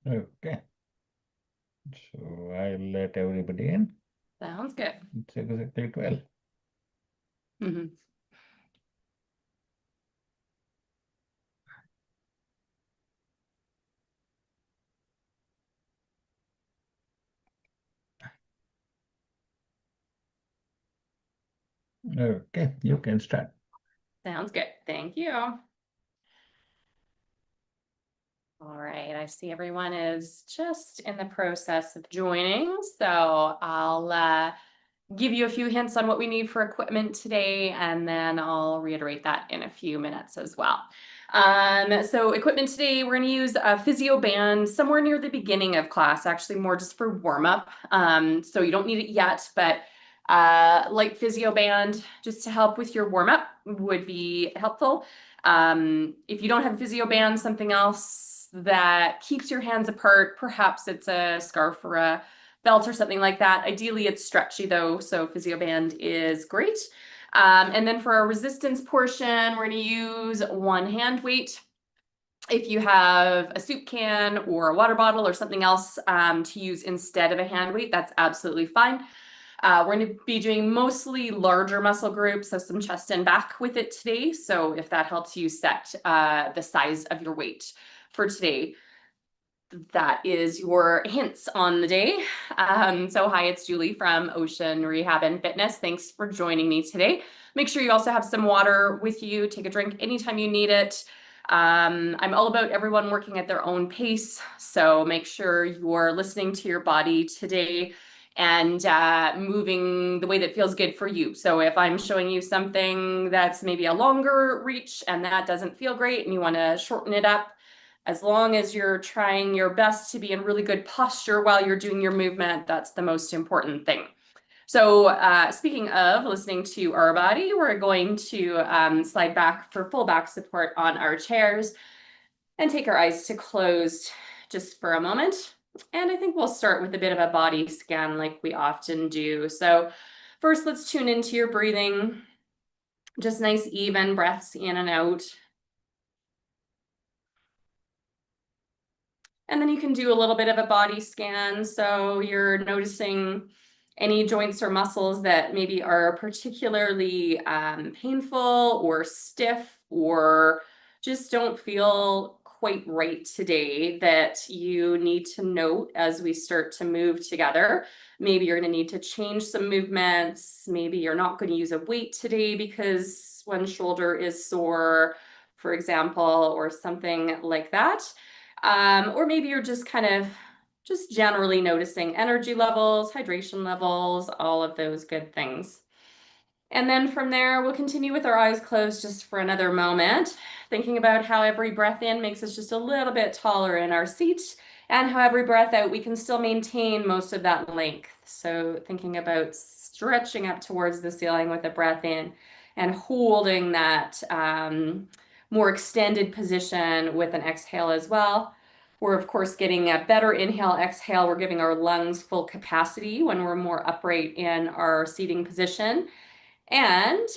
Okay, so I'll let everybody in. Sounds good. It's exactly 12. Mhm. Okay, you can start. Sounds good. Thank you. All right, I see everyone is just in the process of joining, so I'll give you a few hints on what we need for equipment today, and then I'll reiterate that in a few minutes as well. So equipment today, we're going to use a physio band somewhere near the beginning of class, actually more just for warm up. So you don't need it yet, but light physio band just to help with your warm up would be helpful. If you don't have a physio band, something else that keeps your hands apart, perhaps it's a scarf or a belt or something like that. Ideally, it's stretchy though, so physio band is great. And then for our resistance portion, we're going to use one hand weight. If you have a soup can or a water bottle or something else to use instead of a hand weight, that's absolutely fine. We're going to be doing mostly larger muscle groups, so some chest and back with it today. So if that helps you set the size of your weight for today, that is your hints on the day. So hi, it's Julie from Ocean Rehab and Fitness. Thanks for joining me today. Make sure you also have some water with you. Take a drink anytime you need it. I'm all about everyone working at their own pace. So make sure you're listening to your body today and moving the way that feels good for you. So if I'm showing you something that's maybe a longer reach and that doesn't feel great and you want to shorten it up, as long as you're trying your best to be in really good posture while you're doing your movement, that's the most important thing. So speaking of listening to our body, we're going to slide back for full back support on our chairs and take our eyes to closed just for a moment. And I think we'll start with a bit of a body scan like we often do. So first, let's tune into your breathing. Just nice, even breaths in and out. And then you can do a little bit of a body scan. So you're noticing any joints or muscles that maybe are particularly painful or stiff or just don't feel quite right today that you need to note as we start to move together. Maybe you're going to need to change some movements. Maybe you're not going to use a weight today because one shoulder is sore, for example, or something like that. Or maybe you're just kind of just generally noticing energy levels, hydration levels, all of those good things. And then from there, we'll continue with our eyes closed just for another moment, thinking about how every breath in makes us just a little bit taller in our seat, and how every breath out, we can still maintain most of that length. So thinking about stretching up towards the ceiling with a breath in and holding that more extended position with an exhale as well. We're, of course, getting a better inhale, exhale. We're giving our lungs full capacity when we're more upright in our seating position. And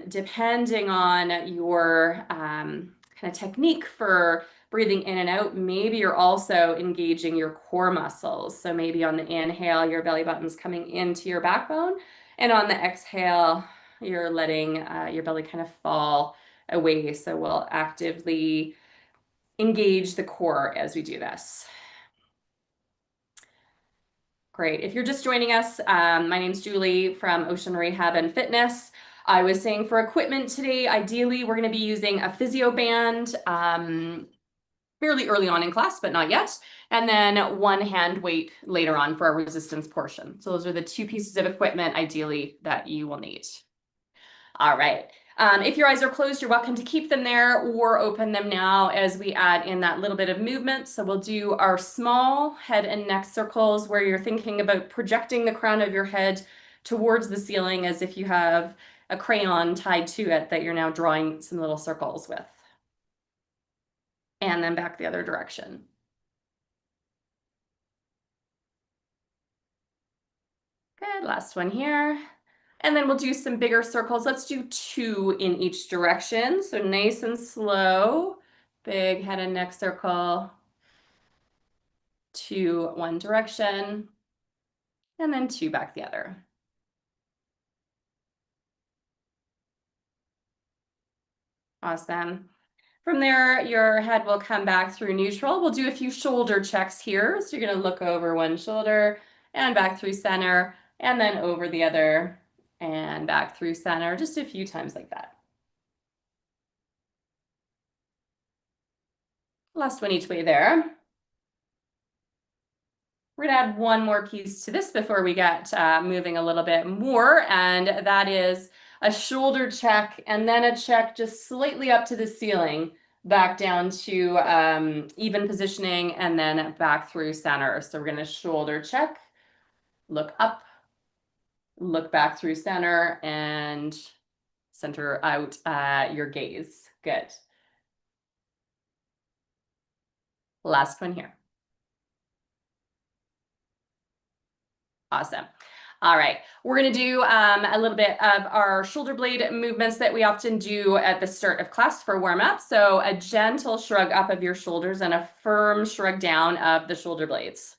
depending on your kind of technique for breathing in and out, maybe you're also engaging your core muscles. So maybe on the inhale, your belly button's coming into your backbone. And on the exhale, you're letting your belly kind of fall away. So we'll actively engage the core as we do this. Great. If you're just joining us, my name's Julie from Ocean Rehab and Fitness. I was saying for equipment today, ideally, we're going to be using a physio band fairly early on in class, but not yet. And then one hand weight later on for our resistance portion. So those are the two pieces of equipment, ideally, that you will need. All right. If your eyes are closed, you're welcome to keep them there or open them now as we add in that little bit of movement. So we'll do our small head and neck circles where you're thinking about projecting the crown of your head towards the ceiling as if you have a crayon tied to it that you're now drawing some little circles with. And then back the other direction. Good, last one here. And then we'll do some bigger circles. Let's do 2 in each direction. So nice and slow. Big head and neck circle. 2 one direction, and then 2 back the other. Awesome. From there, your head will come back through neutral. We'll do a few shoulder checks here. So you're going to look over one shoulder and back through center, and then over the other and back through center, just a few times like that. Last one each way there. We're gonna add one more piece to this before we get moving a little bit more, and that is a shoulder check and then a check just slightly up to the ceiling, back down to even positioning, and then back through center. So we're gonna shoulder check, look up, look back through center, and center out your gaze. Good. Last one here. Awesome. All right, we're gonna do a little bit of our shoulder blade movements that we often do at the start of class for warm up. So a gentle shrug up of your shoulders and a firm shrug down of the shoulder blades.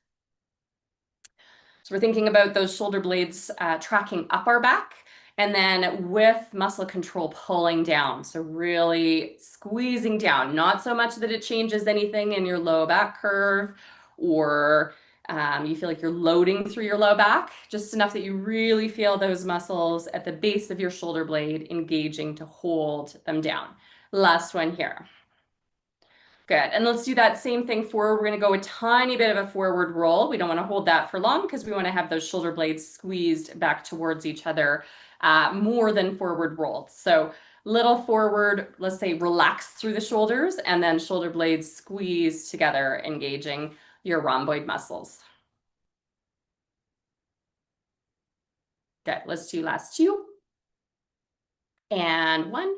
So we're thinking about those shoulder blades tracking up our back, and then with muscle control pulling down. So really squeezing down, not so much that it changes anything in your low back curve or you feel like you're loading through your low back, just enough that you really feel those muscles at the base of your shoulder blade engaging to hold them down. Last one here. Good. And let's do that same thing forward. We're going to go a tiny bit of a forward roll. We don't want to hold that for long because we want to have those shoulder blades squeezed back towards each other more than forward rolled. So little forward, let's say relax through the shoulders, and then shoulder blades squeeze together, engaging your rhomboid muscles. Good. Let's do last 2. And 1.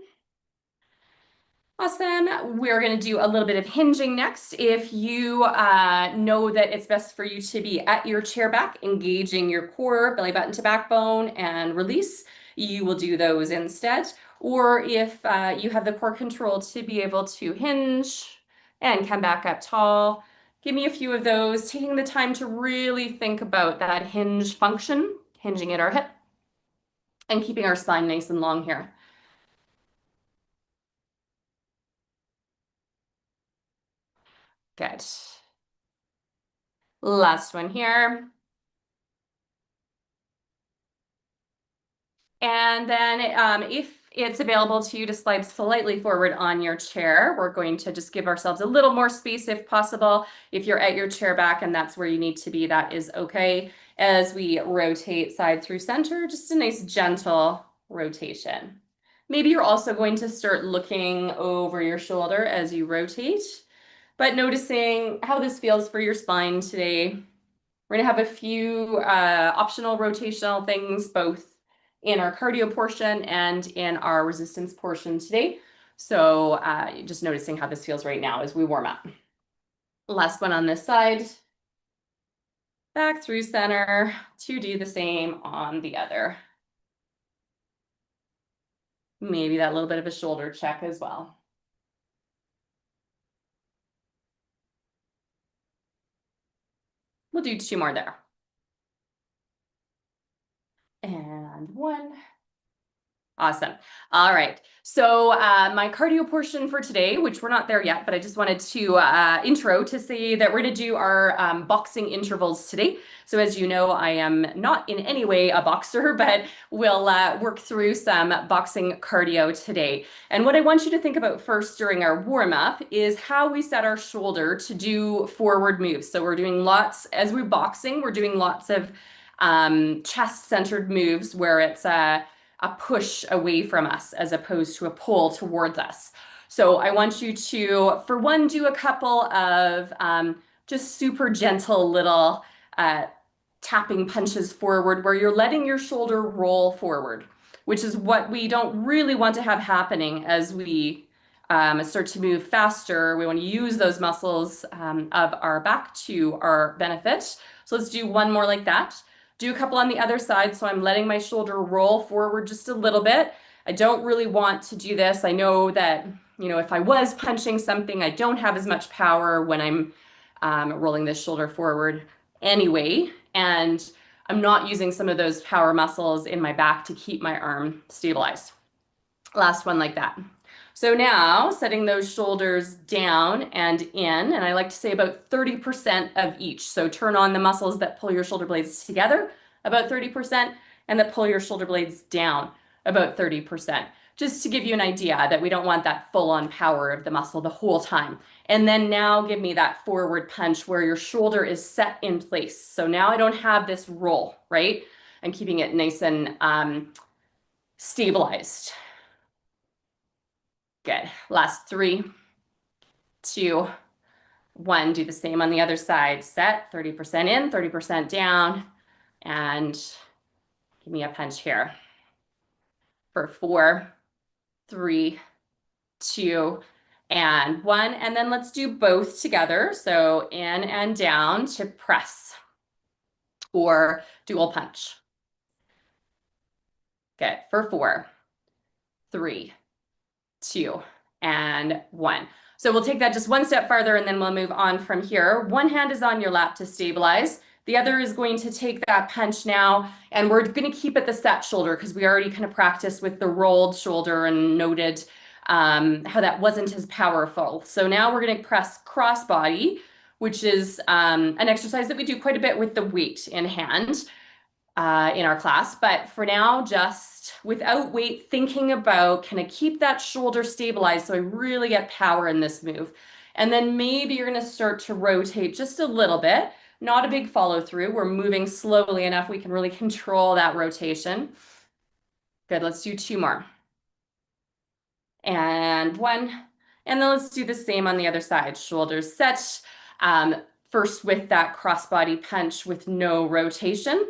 Awesome. We're going to do a little bit of hinging next. If you know that it's best for you to be at your chair back, engaging your core, belly button to backbone, and release, you will do those instead. Or if you have the core control to be able to hinge and come back up tall, give me a few of those, taking the time to really think about that hinge function, hinging at our hip, and keeping our spine nice and long here. Good. Last one here. And then if it's available to you to slide slightly forward on your chair, we're going to just give ourselves a little more space if possible. If you're at your chair back and that's where you need to be, that is okay. As we rotate side through center, just a nice gentle rotation. Maybe you're also going to start looking over your shoulder as you rotate, but noticing how this feels for your spine today. We're gonna have a few optional rotational things, both in our cardio portion and in our resistance portion today. So just noticing how this feels right now as we warm up. Last one on this side. Back through center to do the same on the other. Maybe that little bit of a shoulder check as well. We'll do 2 more there. And 1. Awesome. All right. So my cardio portion for today, which we're not there yet, but I just wanted to intro to say that we're going to do our boxing intervals today. So as you know, I am not in any way a boxer, but we'll work through some boxing cardio today. And what I want you to think about first during our warm up is how we set our shoulder to do forward moves. So we're doing lots, as we're boxing, we're doing lots of chest centered moves where it's a push away from us as opposed to a pull towards us. So I want you to, for one, do a couple of just super gentle little tapping punches forward where you're letting your shoulder roll forward, which is what we don't really want to have happening as we start to move faster. We want to use those muscles of our back to our benefit. So let's do one more like that. Do a couple on the other side. So I'm letting my shoulder roll forward just a little bit. I don't really want to do this. I know that, you know, if I was punching something, I don't have as much power when I'm rolling this shoulder forward anyway. And I'm not using some of those power muscles in my back to keep my arm stabilized. Last one like that. So now setting those shoulders down and in, and I like to say about 30% of each. So turn on the muscles that pull your shoulder blades together, about 30%, and that pull your shoulder blades down, about 30%. Just to give you an idea that we don't want that full on power of the muscle the whole time. And then now give me that forward punch where your shoulder is set in place. So now I don't have this roll, right? I'm keeping it nice and stabilized. Good. Last 3, 2, 1. Do the same on the other side. Set 30% in, 30% down, and give me a punch here for 4, 3, 2, and 1. And then let's do both together. So in and down to press or dual punch. Good. For 4, 3, 2, and 1. So we'll take that just one step farther and then we'll move on from here. One hand is on your lap to stabilize. The other is going to take that punch now, and we're going to keep it the set shoulder because we already kind of practiced with the rolled shoulder and noted how that wasn't as powerful. So now we're going to press cross body, which is an exercise that we do quite a bit with the weight in hand in our class. But for now, just without weight, thinking about, can I keep that shoulder stabilized so I really get power in this move? And then maybe you're going to start to rotate just a little bit, not a big follow through. We're moving slowly enough. We can really control that rotation. Good. Let's do 2 more. And 1. And then let's do the same on the other side. Shoulders set. First with that crossbody punch with no rotation.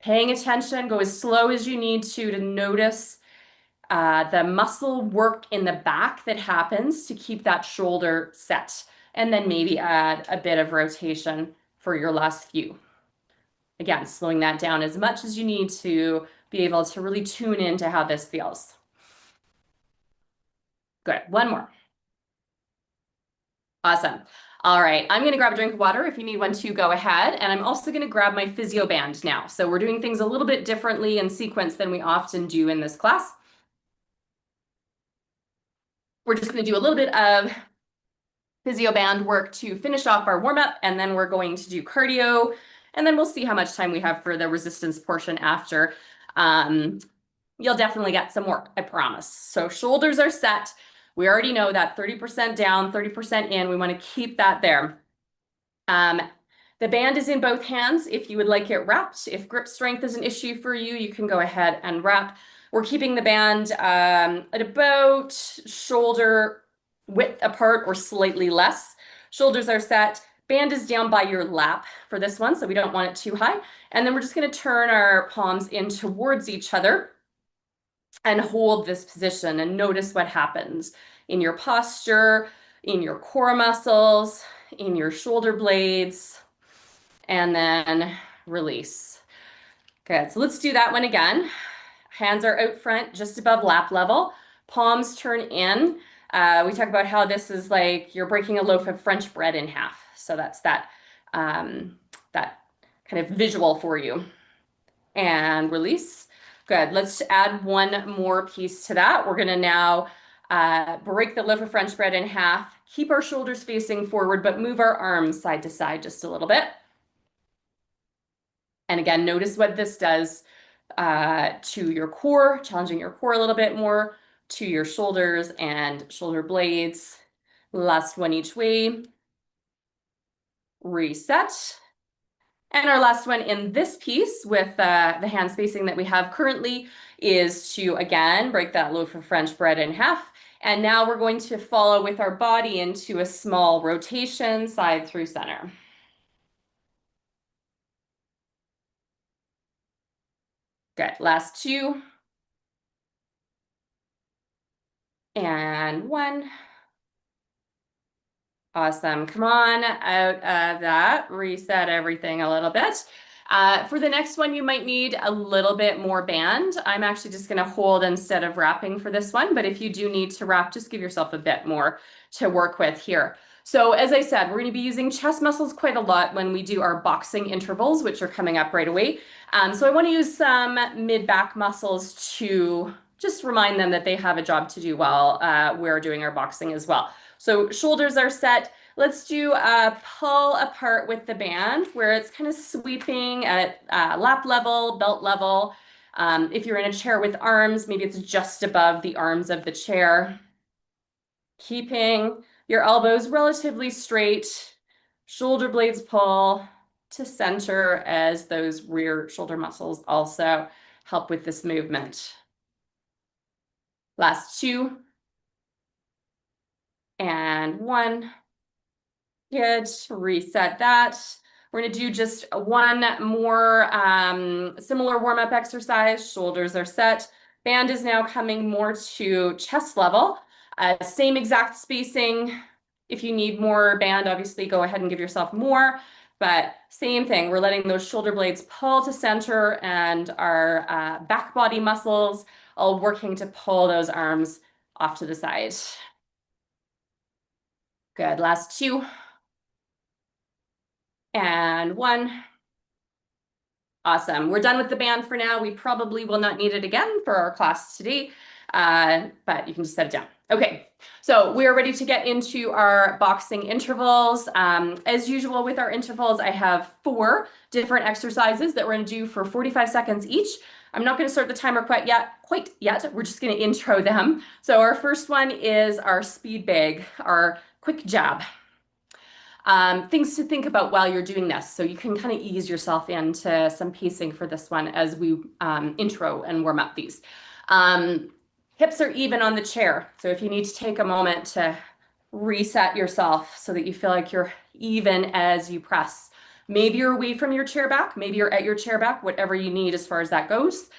Paying attention, go as slow as you need to notice the muscle work in the back that happens to keep that shoulder set. And then maybe add a bit of rotation for your last few. Again, slowing that down as much as you need to be able to really tune into how this feels. Good. 1 more. Awesome. All right, I'm going to grab a drink of water. If you need one too, go ahead. And I'm also going to grab my physio band now. So we're doing things a little bit differently in sequence than we often do in this class. We're just going to do a little bit of physio band work to finish off our warm-up, and then we're going to do cardio, and then we'll see how much time we have for the resistance portion after. You'll definitely get some more, I promise. So shoulders are set. We already know that 30% down, 30% in. We want to keep that there. The band is in both hands. If you would like it wrapped, if grip strength is an issue for you, you can go ahead and wrap. We're keeping the band at about shoulder width apart or slightly less. Shoulders are set. Band is down by your lap for this one, so we don't want it too high. And then we're just going to turn our palms in towards each other and hold this position and notice what happens in your posture, in your core muscles, in your shoulder blades, and then release. Good. So let's do that one again. Hands are out front, just above lap level. Palms turn in. We talk about how this is like you're breaking a loaf of French bread in half. So that's that kind of visual for you. And release. Good. Let's add one more piece to that. We're going to now break the loaf of French bread in half, keep our shoulders facing forward, but move our arms side to side just a little bit. And again, notice what this does to your core, challenging your core a little bit more, to your shoulders and shoulder blades. Last one each way. Reset. And our last one in this piece with the hand spacing that we have currently is to, again, break that loaf of French bread in half. And now we're going to follow with our body into a small rotation, side through center. Good. Last 2. And 1. Awesome. Come on out of that. Reset everything a little bit. For the next one, you might need a little bit more band. I'm actually just going to hold instead of wrapping for this one. But if you do need to wrap, just give yourself a bit more to work with here. So as I said, we're going to be using chest muscles quite a lot when we do our boxing intervals, which are coming up right away. So I want to use some mid-back muscles to just remind them that they have a job to do while we're doing our boxing as well. So shoulders are set. Let's do a pull apart with the band where it's kind of sweeping at lap level, belt level. If you're in a chair with arms, maybe it's just above the arms of the chair. Keeping your elbows relatively straight, shoulder blades pull to center as those rear shoulder muscles also help with this movement. Last two. And one. Good. Reset that. We're going to do just one more similar warm-up exercise. Shoulders are set. Band is now coming more to chest level. Same exact spacing. If you need more band, obviously go ahead and give yourself more. But same thing, we're letting those shoulder blades pull to center and our back body muscles all working to pull those arms off to the side. Good. Last two. And one. Awesome. We're done with the band for now. We probably will not need it again for our class today, but you can just set it down. Okay, so we're ready to get into our boxing intervals. As usual with our intervals, I have 4 different exercises that we're going to do for 45 seconds each. I'm not going to start the timer quite yet. We're just going to intro them. So our first one is our speed bag, our quick jab. Things to think about while you're doing this. So you can kind of ease yourself into some pacing for this one as we intro and warm up these. Hips are even on the chair. So if you need to take a moment to reset yourself so that you feel like you're even as you press. Maybe you're away from your chair back, maybe you're at your chair back, whatever you need as far as that goes.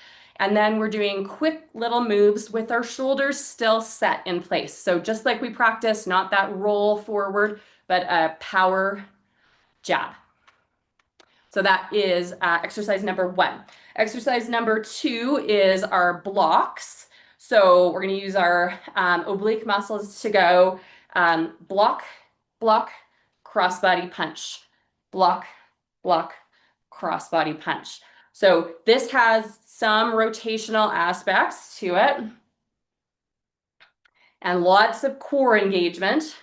And then we're doing quick little moves with our shoulders still set in place. So just like we practice, not that roll forward, but a power jab. So that is exercise number 1. Exercise number 2 is our blocks. So we're going to use our oblique muscles to go block, block, crossbody punch, block, block, crossbody punch. So this has some rotational aspects to it and lots of core engagement.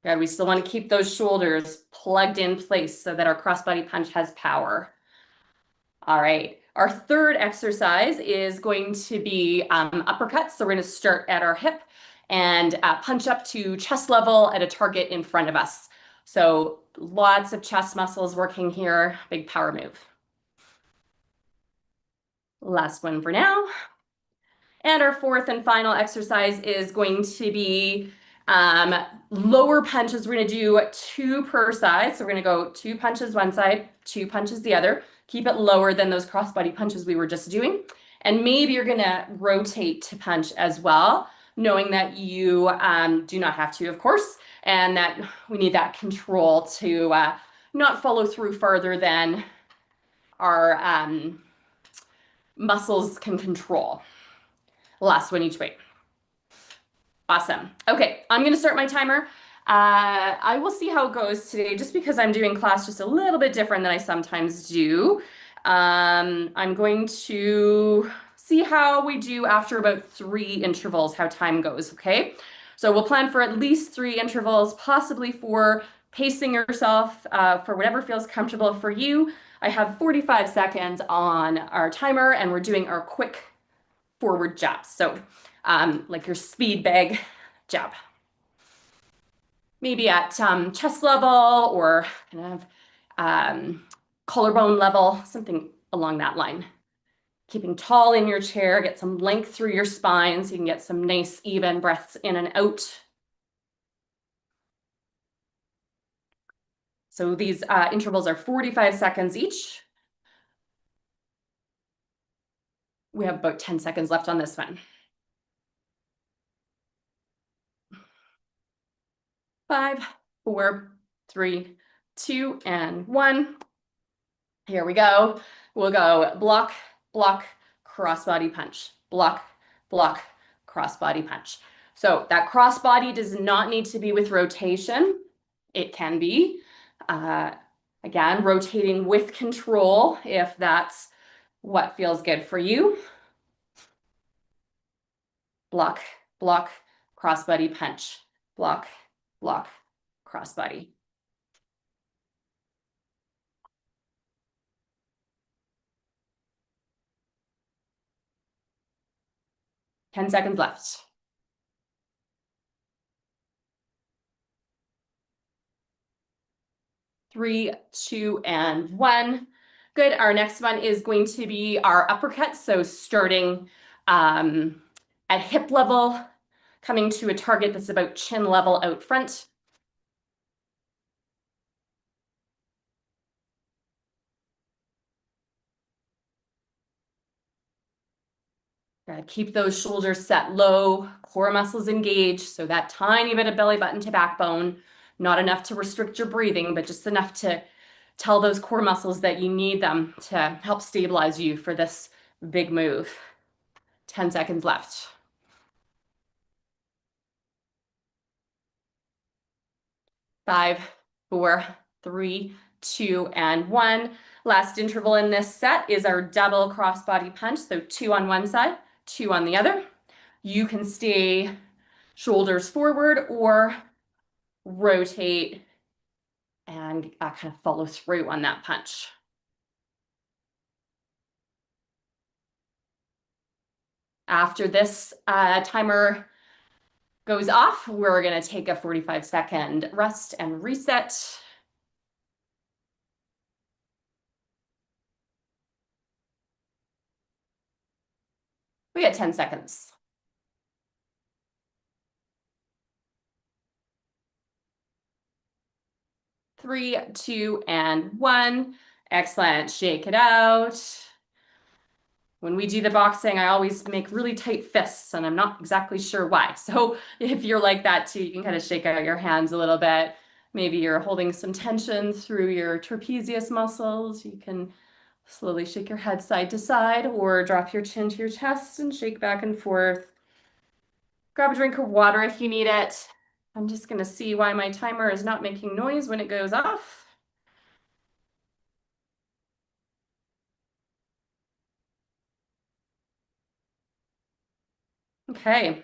Good. We still want to keep those shoulders plugged in place so that our crossbody punch has power. All right. Our third exercise is going to be uppercuts. So we're going to start at our hip and punch up to chest level at a target in front of us. So lots of chest muscles working here. Big power move. Last one for now. And our fourth and final exercise is going to be lower punches. We're going to do 2 per side. So we're going to go 2 punches one side, 2 punches the other. Keep it lower than those crossbody punches we were just doing. And maybe you're going to rotate to punch as well, knowing that you do not have to, of course, and that we need that control to not follow through farther than our muscles can control. Last one each way. Awesome. Okay, I'm going to start my timer. I will see how it goes today just because I'm doing class just a little bit different than I sometimes do. I'm going to see how we do after about 3 intervals, how time goes, okay? So we'll plan for at least 3 intervals, possibly 4, pacing yourself for whatever feels comfortable for you. I have 45 seconds on our timer and we're doing our quick forward jabs. So like your speed bag jab. Maybe at chest level or kind of collarbone level, something along that line. Keeping tall in your chair, get some length through your spine so you can get some nice even breaths in and out. So these intervals are 45 seconds each. We have about 10 seconds left on this one. 5, 4, 3, 2, and 1. Here we go. We'll go block, block, crossbody punch, block, block, crossbody punch. So that crossbody does not need to be with rotation. It can be. Again, rotating with control if that's what feels good for you. Block, block, crossbody punch. Block, block, crossbody. 10 seconds left. 3, 2, and 1. Good. Our next one is going to be our uppercut. So starting at hip level, coming to a target that's about chin level out front. Keep those shoulders set low, core muscles engaged. So that tiny bit of belly button to backbone, not enough to restrict your breathing, but just enough to tell those core muscles that you need them to help stabilize you for this big move. 10 seconds left. 5, 4, 3, 2, and 1. Last interval in this set is our double crossbody punch. So 2 on one side, 2 on the other. You can stay shoulders forward or rotate and kind of follow through on that punch. After this timer goes off, we're going to take a 45-second rest and reset. We got 10 seconds. 3, 2, and 1. Excellent. Shake it out. When we do the boxing, I always make really tight fists, and I'm not exactly sure why. So if you're like that too, you can kind of shake out your hands a little bit. Maybe you're holding some tension through your trapezius muscles. You can slowly shake your head side to side or drop your chin to your chest and shake back and forth. Grab a drink of water if you need it. I'm just going to see why my timer is not making noise when it goes off. Okay,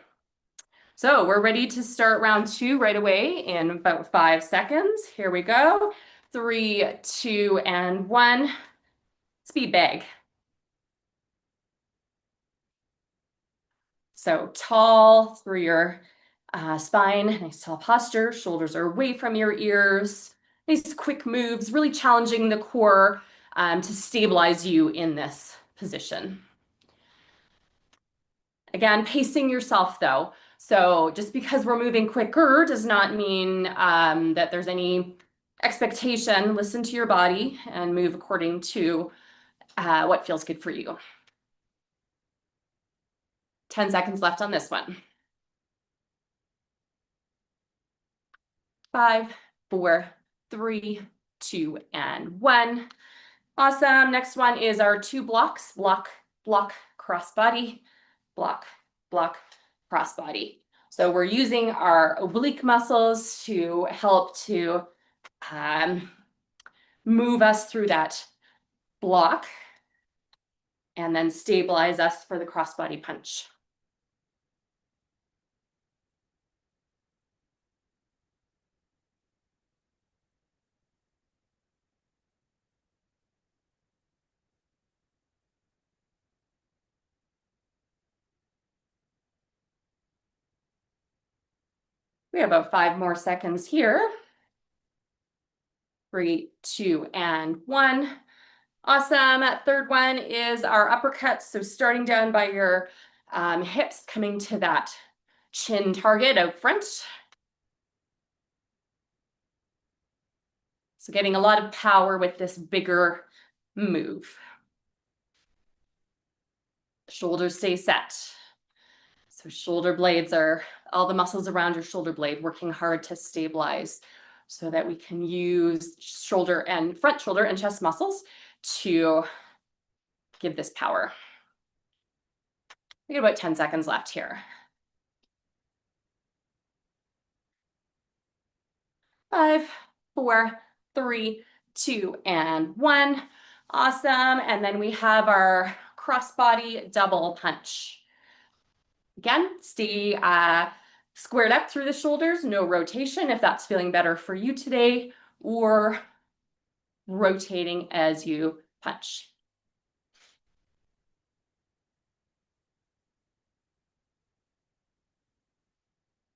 so we're ready to start round 2 right away in about 5 seconds. Here we go. 3, 2, and 1. Speed bag. So tall through your spine, nice tall posture. Shoulders are away from your ears. Nice quick moves, really challenging the core to stabilize you in this position. Again, pacing yourself though. So just because we're moving quicker does not mean that there's any expectation. Listen to your body and move according to what feels good for you. 10 seconds left on this one. 5, 4, 3, 2, and 1. Awesome. Next one is our 2 blocks. Block, block, crossbody, block, block, crossbody. So we're using our oblique muscles to help to move us through that block and then stabilize us for the crossbody punch. We have about 5 more seconds here. 3, 2, and 1. Awesome. Third one is our uppercuts. So starting down by your hips, coming to that chin target out front. So getting a lot of power with this bigger move. Shoulders stay set. So shoulder blades are all the muscles around your shoulder blade working hard to stabilize so that we can use shoulder and front shoulder and chest muscles to give this power. We got about 10 seconds left here. 5, 4, 3, 2, and 1. Awesome. And then we have our crossbody double punch. Again, stay squared up through the shoulders, no rotation if that's feeling better for you today, or rotating as you punch.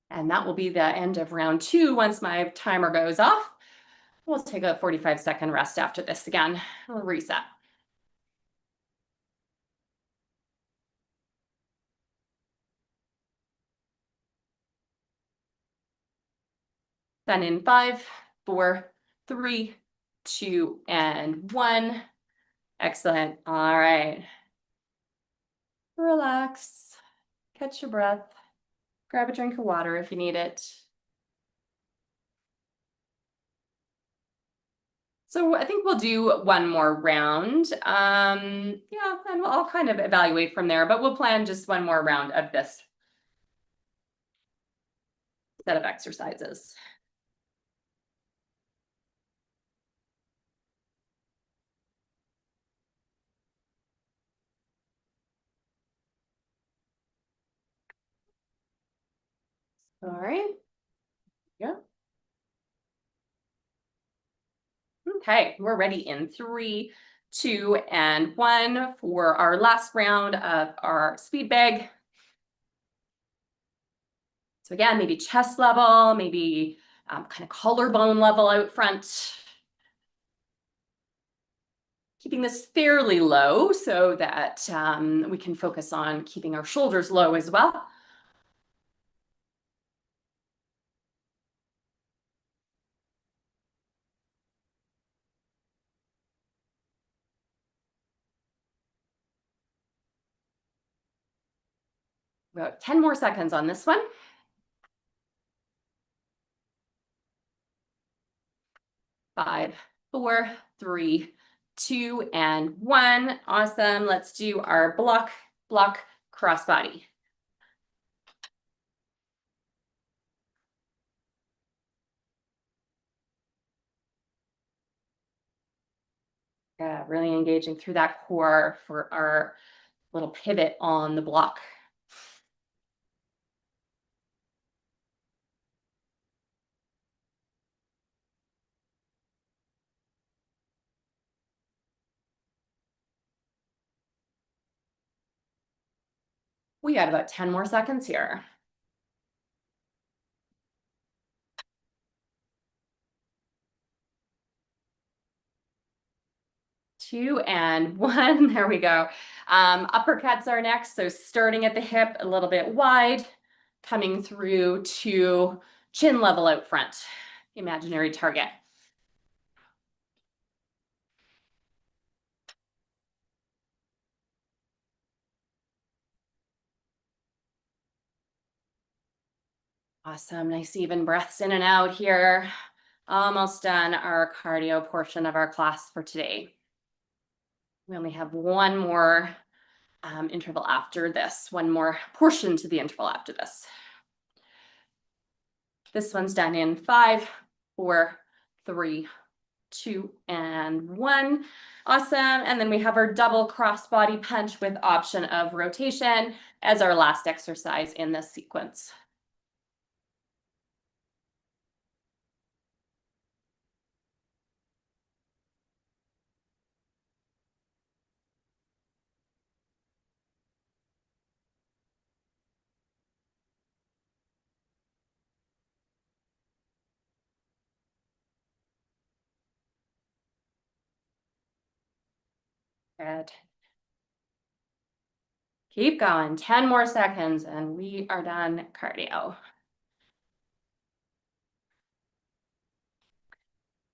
And that will be the end of round 2 once my timer goes off. We'll take a 45-second rest after this again. We'll reset. Then in 5, 4, 3, 2, and 1. Excellent. All right. Relax. Catch your breath. Grab a drink of water if you need it. So I think we'll do one more round. Yeah, and I'll kind of evaluate from there, but we'll plan just one more round of this set of exercises. All right. Yeah. Okay, we're ready in 3, 2, and 1 for our last round of our speed bag. So again, maybe chest level, maybe kind of collarbone level out front. Keeping this fairly low so that we can focus on keeping our shoulders low as well. About 10 more seconds on this one. 5, 4, 3, 2, and 1. Awesome. Let's do our block, crossbody. Yeah, really engaging through that core for our little pivot on the block. We got about 10 more seconds here. 2 and 1. There we go. Uppercuts are next. So starting at the hip a little bit wide, coming through to chin level out front, imaginary target. Awesome. Nice even breaths in and out here. Almost done our cardio portion of our class for today. We only have one more interval after this, one more portion to the interval after this. This one's done in 5, 4, 3, 2, and 1. Awesome. And then we have our double crossbody punch with option of rotation as our last exercise in this sequence. Good. Keep going. 10 more seconds and we are done cardio.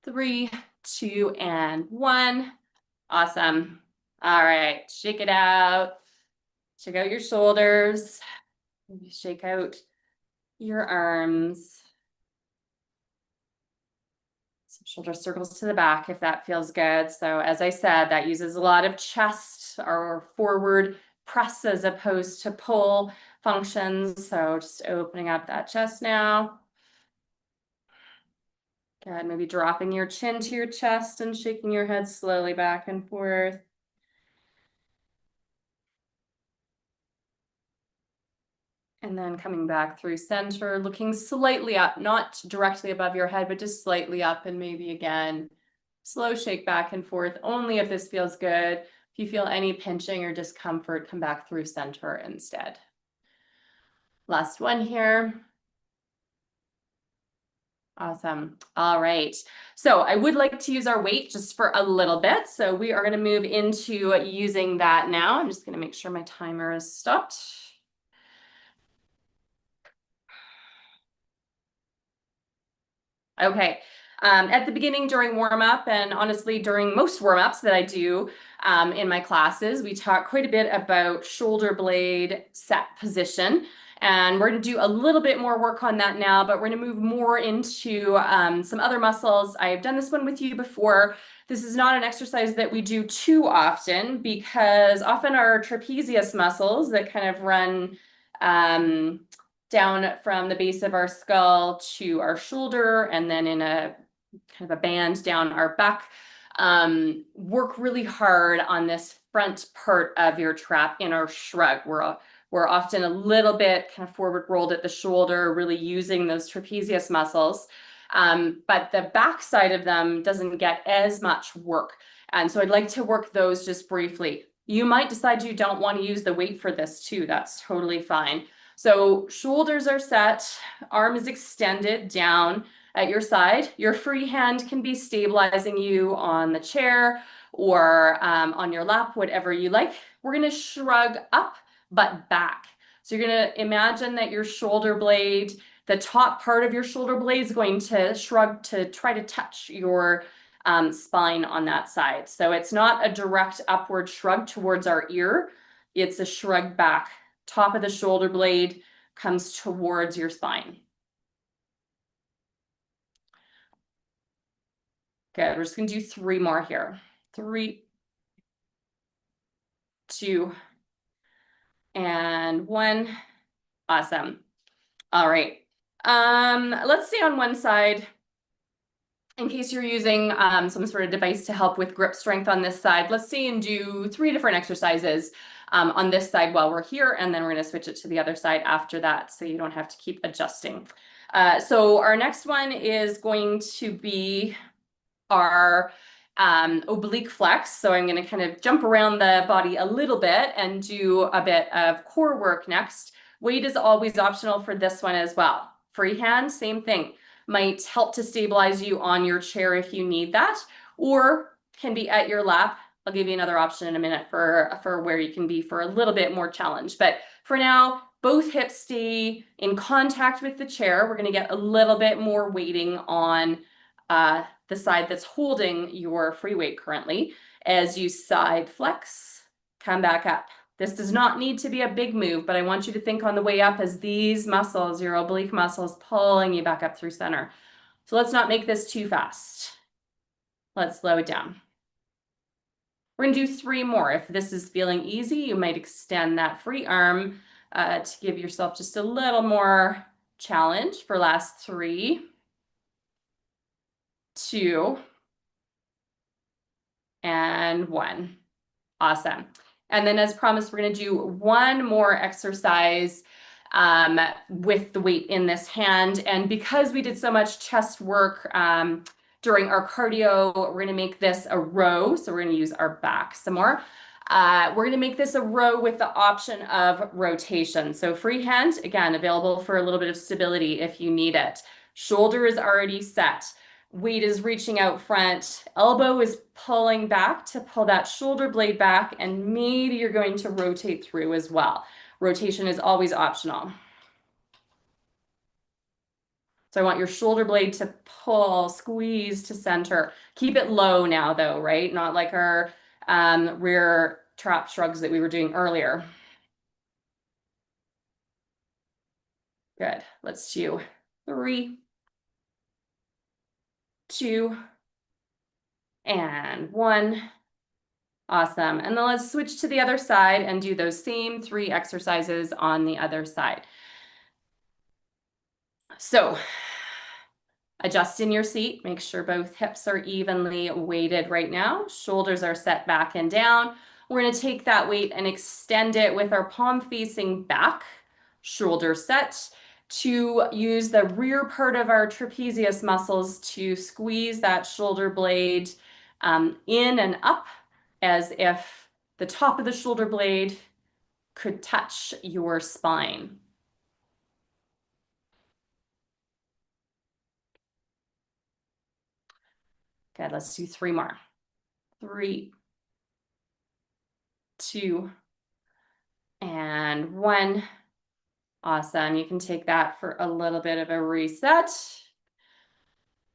3, 2, and 1. Awesome. All right, shake it out. Shake out your shoulders. Maybe shake out your arms. Some shoulder circles to the back if that feels good. So as I said, that uses a lot of chest or forward press as opposed to pull functions. So just opening up that chest now. Good, maybe dropping your chin to your chest and shaking your head slowly back and forth. And then coming back through center, looking slightly up, not directly above your head, but just slightly up, and maybe again, slow shake back and forth, only if this feels good. If you feel any pinching or discomfort, come back through center instead. Last one here. Awesome. All right. So I would like to use our weight just for a little bit. So we are going to move into using that now. I'm just going to make sure my timer is stopped. Okay. At the beginning during warm up, and honestly during most warm ups that I do in my classes, we talk quite a bit about shoulder blade set position. And we're going to do a little bit more work on that now, but we're going to move more into some other muscles. I've done this one with you before. This is not an exercise that we do too often because often our trapezius muscles that kind of run down from the base of our skull to our shoulder and then in a kind of a band down our back, work really hard on this front part of your trap in our shrug. We're often a little bit kind of forward rolled at the shoulder, really using those trapezius muscles. But the back side of them doesn't get as much work. And so I'd like to work those just briefly. You might decide you don't want to use the weight for this too. That's totally fine. So shoulders are set, arm is extended down at your side. Your free hand can be stabilizing you on the chair or on your lap, whatever you like. We're going to shrug up, but back. So you're going to imagine that your shoulder blade, the top part of your shoulder blade is going to shrug to try to touch your spine on that side. So it's not a direct upward shrug towards our ear. It's a shrug back. Top of the shoulder blade comes towards your spine. Good. We're just going to do 3 more here. 3, 2, and 1. Awesome. All right. Let's stay on one side in case you're using some sort of device to help with grip strength on this side. Let's see and do 3 different exercises on this side while we're here, and then we're going to switch it to the other side after that so you don't have to keep adjusting. So our next one is going to be our oblique flex. So I'm going to kind of jump around the body a little bit and do a bit of core work next. Weight is always optional for this one as well. Free hand, same thing. Might help to stabilize you on your chair if you need that, or can be at your lap. I'll give you another option in a minute for where you can be for a little bit more challenge. But for now, both hips stay in contact with the chair. We're going to get a little bit more weighting on the side that's holding your free weight currently. As you side flex, come back up. This does not need to be a big move, but I want you to think on the way up as these muscles, your oblique muscles, pulling you back up through center. So let's not make this too fast. Let's slow it down. We're going to do 3 more. If this is feeling easy, you might extend that free arm to give yourself just a little more challenge for last 3, 2, and 1. Awesome. And then as promised, we're going to do 1 more exercise with the weight in this hand. And because we did so much chest work during our cardio, we're going to make this a row. So we're going to use our back some more. We're going to make this a row with the option of rotation. So free hand, again, available for a little bit of stability if you need it. Shoulder is already set. Weight is reaching out front, elbow is pulling back to pull that shoulder blade back, and maybe you're going to rotate through as well. Rotation is always optional. So I want your shoulder blade to pull, squeeze to center. Keep it low now though, right? Not like our rear trap shrugs that we were doing earlier. Good. Let's do 3, 2, and 1. Awesome. And then let's switch to the other side and do those same 3 exercises on the other side. So Adjust in your seat. Make sure both hips are evenly weighted right now. Shoulders are set back and down. We're going to take that weight and extend it with our palm facing back, shoulder set, to use the rear part of our trapezius muscles to squeeze that shoulder blade in and up as if the top of the shoulder blade could touch your spine. Good, let's do 3 more. 3, 2, and 1. Awesome. You can take that for a little bit of a reset.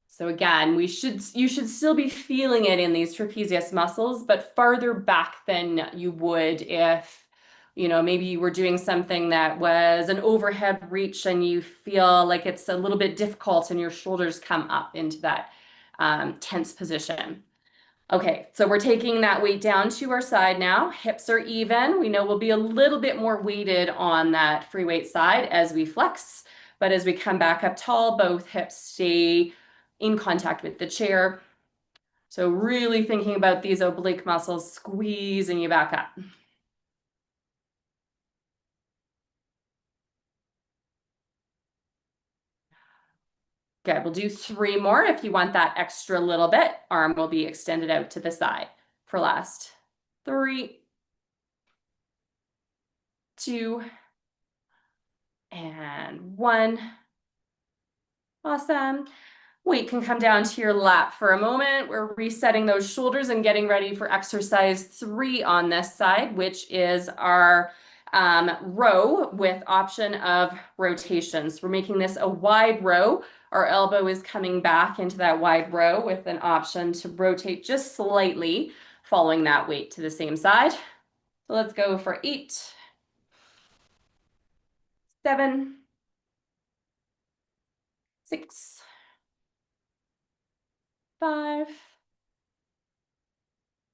So again, you should still be feeling it in these trapezius muscles, but farther back than you would if, maybe you were doing something that was an overhead reach and you feel like it's a little bit difficult and your shoulders come up into that tense position. Okay, so we're taking that weight down to our side now. Hips are even. We know we'll be a little bit more weighted on that free weight side as we flex, but as we come back up tall, both hips stay in contact with the chair. So really thinking about these oblique muscles squeezing you back up. Good, we'll do 3 more. If you want that extra little bit, arm will be extended out to the side for last. 3, 2, and 1. Awesome. Weight can come down to your lap for a moment. We're resetting those shoulders and getting ready for exercise 3 on this side, which is our row with option of rotations. We're making this a wide row. Our elbow is coming back into that wide row with an option to rotate just slightly, following that weight to the same side. So let's go for 8, 7, 6, 5,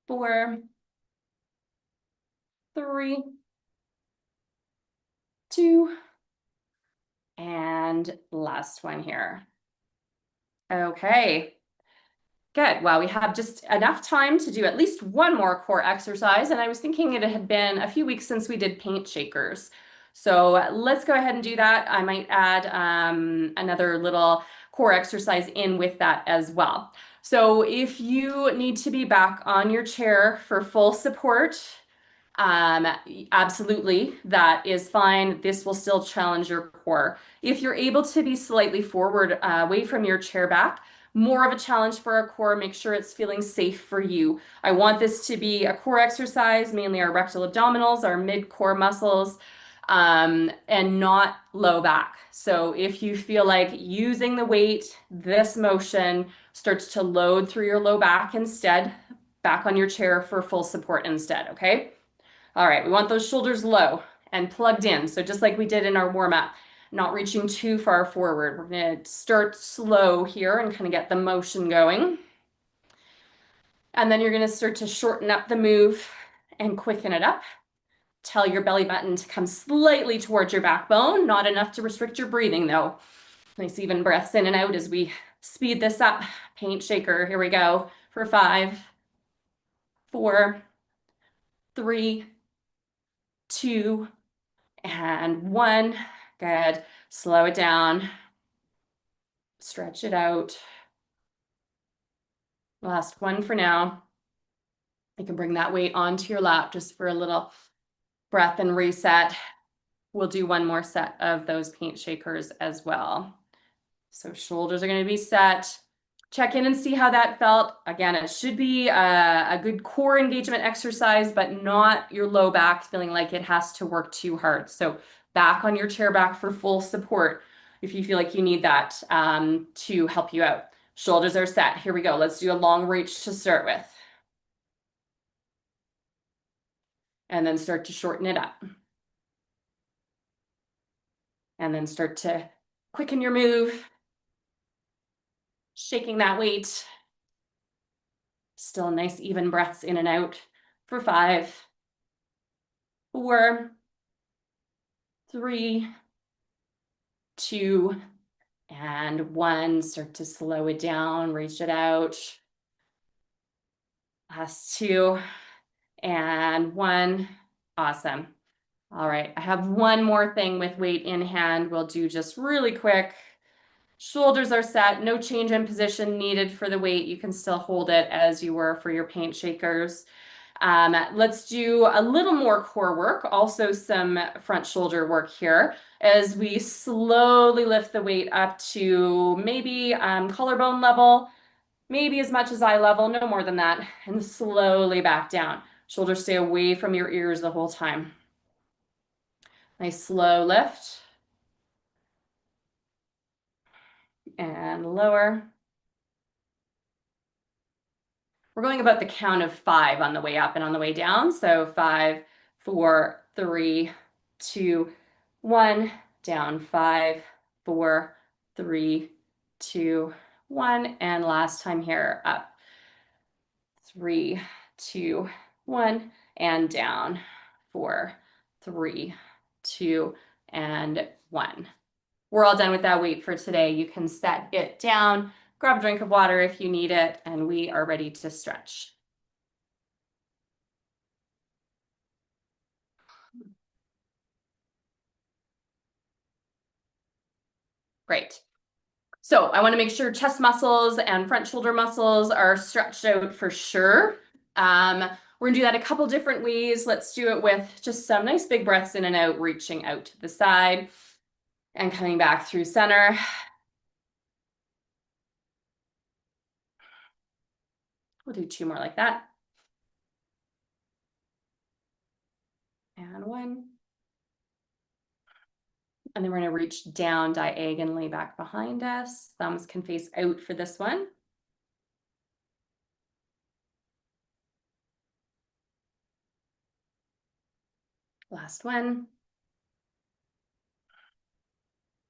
4, 3, 2, and last one here. Okay, good. Well, we have just enough time to do at least 1 more core exercise, and I was thinking it had been a few weeks since we did paint shakers. So let's go ahead and do that. I might add another little core exercise in with that as well. So if you need to be back on your chair for full support, absolutely, that is fine. This will still challenge your core. If you're able to be slightly forward, away from your chair back, more of a challenge for our core. Make sure it's feeling safe for you. I want this to be a core exercise, mainly our rectal abdominals, our mid-core muscles, and not low back. So if you feel like using the weight, this motion starts to load through your low back instead, back on your chair for full support instead, okay? All right, we want those shoulders low and plugged in. So just like we did in our warm up, not reaching too far forward. We're gonna start slow here and kind of get the motion going. And then you're gonna start to shorten up the move and quicken it up. Tell your belly button to come slightly towards your backbone, not enough to restrict your breathing though. Nice even breaths in and out as we speed this up. Paint shaker, here we go for 5, 4, 3, 2, and 1. Good. Slow it down. Stretch it out. Last one for now. You can bring that weight onto your lap just for a little breath and reset. We'll do 1 more set of those paint shakers as well. So shoulders are going to be set. Check in and see how that felt. Again, it should be a good core engagement exercise, but not your low back feeling like it has to work too hard. So back on your chair back for full support if you feel like you need that to help you out. Shoulders are set. Here we go. Let's do a long reach to start with. And then start to shorten it up. And then start to quicken your move. Shaking that weight. Still nice even breaths in and out for 5, 4, 3, 2, And 1, start to slow it down, reach it out. Last 2 and 1. Awesome. All right, I have one more thing with weight in hand. We'll do just really quick. Shoulders are set, no change in position needed for the weight. You can still hold it as you were for your paint shakers. Let's do a little more core work, also some front shoulder work here as we slowly lift the weight up to maybe collarbone level, maybe as much as eye level, no more than that, and slowly back down. Shoulders stay away from your ears the whole time. Nice slow lift and lower. We're going about the count of 5 on the way up and on the way down. So 5, 4, 3, 2, 1, down 5, 4, 3, 2, 1, and last time here, up 3, 2, 1, and down 4, 3, 2, and 1. We're all done with that weight for today. You can set it down, grab a drink of water if you need it, and we are ready to stretch. Great. So I want to make sure chest muscles and front shoulder muscles are stretched out for sure. We're gonna do that a couple different ways. Let's do it with just some nice big breaths in and out, reaching out to the side and coming back through center. We'll do 2 more like that. And 1. And then we're gonna reach down diagonally back behind us. Thumbs can face out for this one. Last one.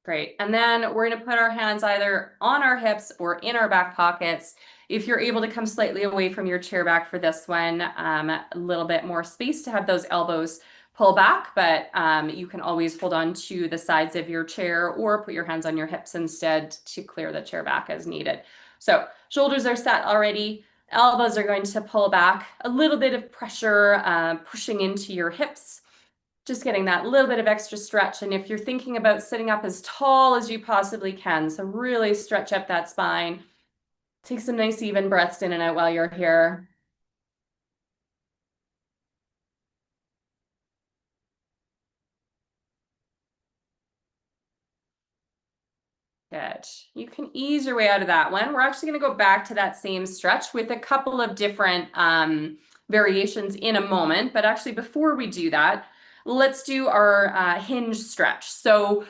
Great. And then we're going to put our hands either on our hips or in our back pockets. If you're able to come slightly away from your chair back for this one, a little bit more space to have those elbows pull back, but you can always hold on to the sides of your chair or put your hands on your hips instead to clear the chair back as needed. So shoulders are set already. Elbows are going to pull back. A little bit of pressure pushing into your hips. Just getting that little bit of extra stretch. And if you're thinking about sitting up as tall as you possibly can, so really stretch up that spine. Take some nice even breaths in and out while you're here. Good. You can ease your way out of that one. We're actually going to go back to that same stretch with a couple of different variations in a moment. But actually, before we do that, let's do our hinge stretch. So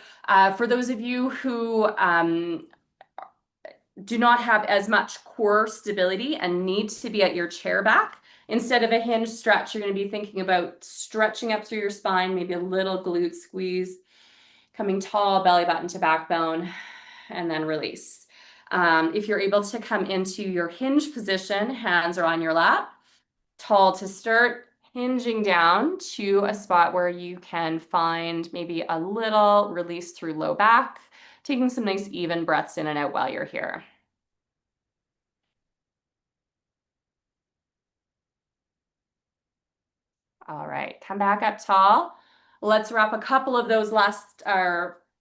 for those of you who do not have as much core stability and need to be at your chair back, instead of a hinge stretch, you're going to be thinking about stretching up through your spine, maybe a little glute squeeze, coming tall, belly button to backbone, and then release. If you're able to come into your hinge position, hands are on your lap, tall to start, hinging down to a spot where you can find maybe a little release through low back, taking some nice even breaths in and out while you're here. All right, come back up tall. Let's wrap a couple of those last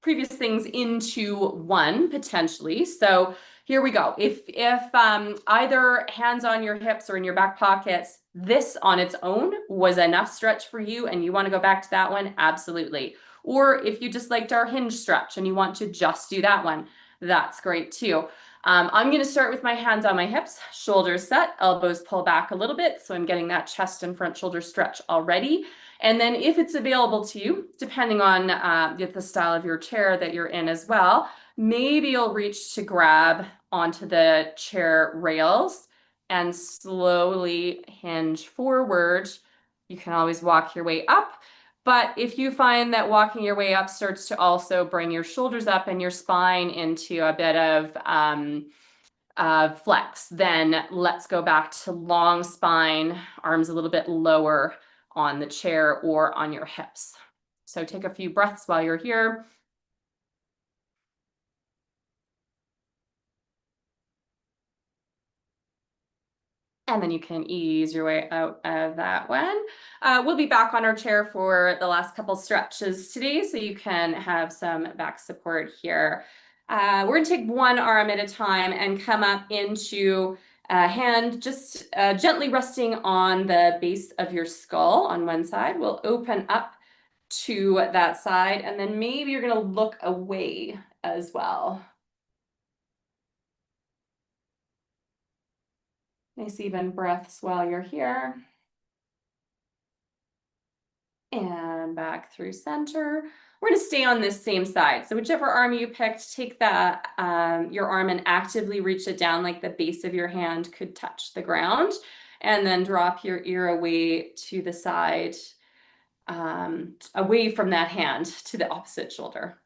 previous things into one potentially. So here we go. If either hands on your hips or in your back pockets, this on its own was enough stretch for you and you want to go back to that one, absolutely. Or if you just liked our hinge stretch and you want to just do that one, that's great too. I'm going to start with my hands on my hips, shoulders set, elbows pull back a little bit. So I'm getting that chest and front shoulder stretch already. And then if it's available to you, depending on the style of your chair that you're in as well, maybe you'll reach to grab onto the chair rails and slowly hinge forward. You can always walk your way up. But if you find that walking your way up starts to also bring your shoulders up and your spine into a bit of flex, then let's go back to long spine, arms a little bit lower on the chair or on your hips. So take a few breaths while you're here. And then you can ease your way out of that one. We'll be back on our chair for the last couple stretches today, so you can have some back support here. We're gonna take one arm at a time and come up into a hand just gently resting on the base of your skull on one side. We'll open up to that side, and then maybe you're gonna look away as well. Nice even breaths while you're here. And back through center. We're gonna stay on this same side. So whichever arm you picked, take that your arm and actively reach it down like the base of your hand could touch the ground. And then drop your ear away to the side, away from that hand to the opposite shoulder.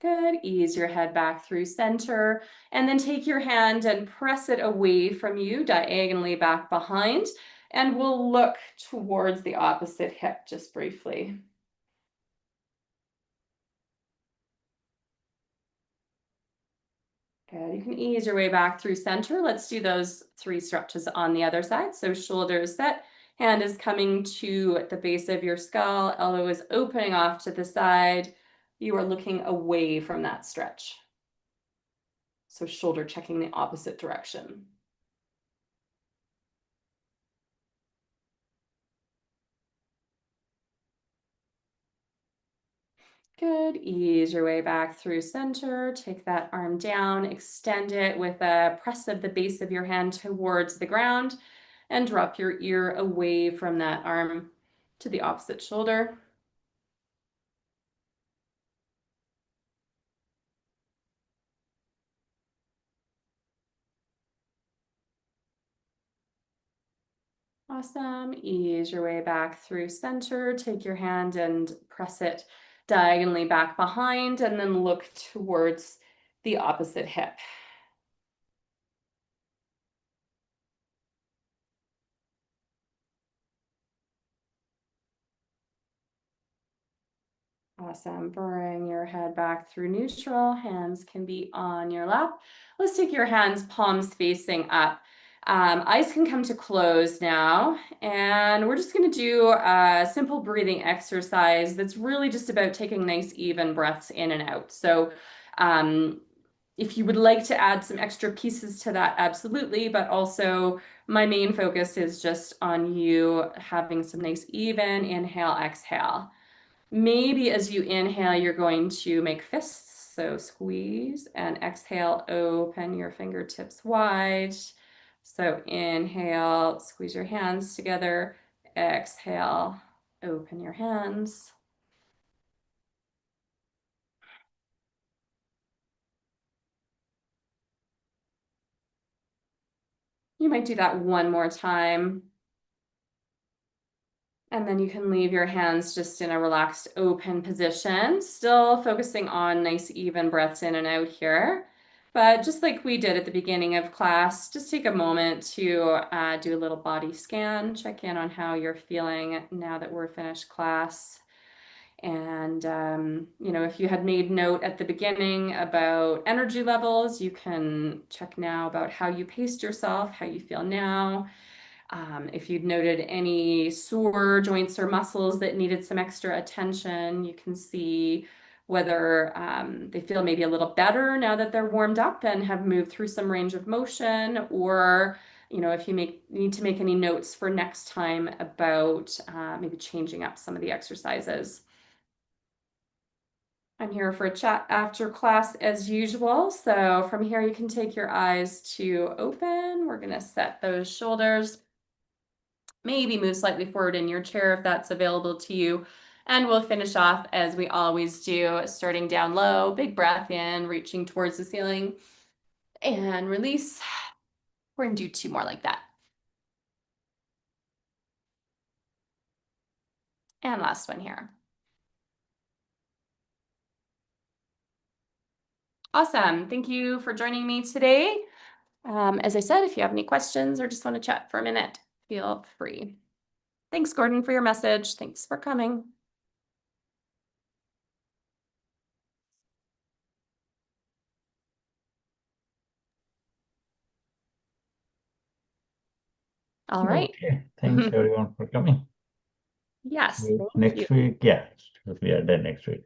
Good. Ease your head back through center, and then take your hand and press it away from you, diagonally back behind, and we'll look towards the opposite hip just briefly. Good. You can ease your way back through center. Let's do those 3 stretches on the other side. So shoulders set, hand is coming to the base of your skull, elbow is opening off to the side. You are looking away from that stretch. So shoulder checking the opposite direction. Good. Ease your way back through center. Take that arm down, extend it with a press of the base of your hand towards the ground, and drop your ear away from that arm to the opposite shoulder. Awesome. Ease your way back through center. Take your hand and press it diagonally back behind, and then look towards the opposite hip. Awesome. Bring your head back through neutral. Hands can be on your lap. Let's take your hands, palms facing up. Eyes can come to close now. And we're just going to do a simple breathing exercise that's really just about taking nice, even breaths in and out. So if you would like to add some extra pieces to that, absolutely. But also, my main focus is just on you having some nice, even inhale, exhale. Maybe as you inhale, you're going to make fists. So squeeze, and exhale, open your fingertips wide. So inhale, squeeze your hands together. Exhale, open your hands. You might do that one more time. And then you can leave your hands just in a relaxed open position, still focusing on nice even breaths in and out here. But just like we did at the beginning of class, just take a moment to do a little body scan, check in on how you're feeling now that we're finished class. And, if you had made note at the beginning about energy levels, you can check now about how you paced yourself, how you feel now. If you'd noted any sore joints or muscles that needed some extra attention, you can see whether they feel maybe a little better now that they're warmed up and have moved through some range of motion, or if you need to make any notes for next time about maybe changing up some of the exercises. I'm here for a chat after class as usual. So from here, you can take your eyes to open. We're going to set those shoulders. Maybe move slightly forward in your chair if that's available to you. And we'll finish off as we always do, starting down low, big breath in, reaching towards the ceiling, and release. We're gonna do 2 more like that. And last one here. Awesome. Thank you for joining me today. As I said, if you have any questions or just want to chat for a minute, feel free. Thanks, Gordon, for your message. Thanks for coming. All right. Okay, thanks everyone for coming. Yes, See you thank you. next week. Yeah, we are done next week.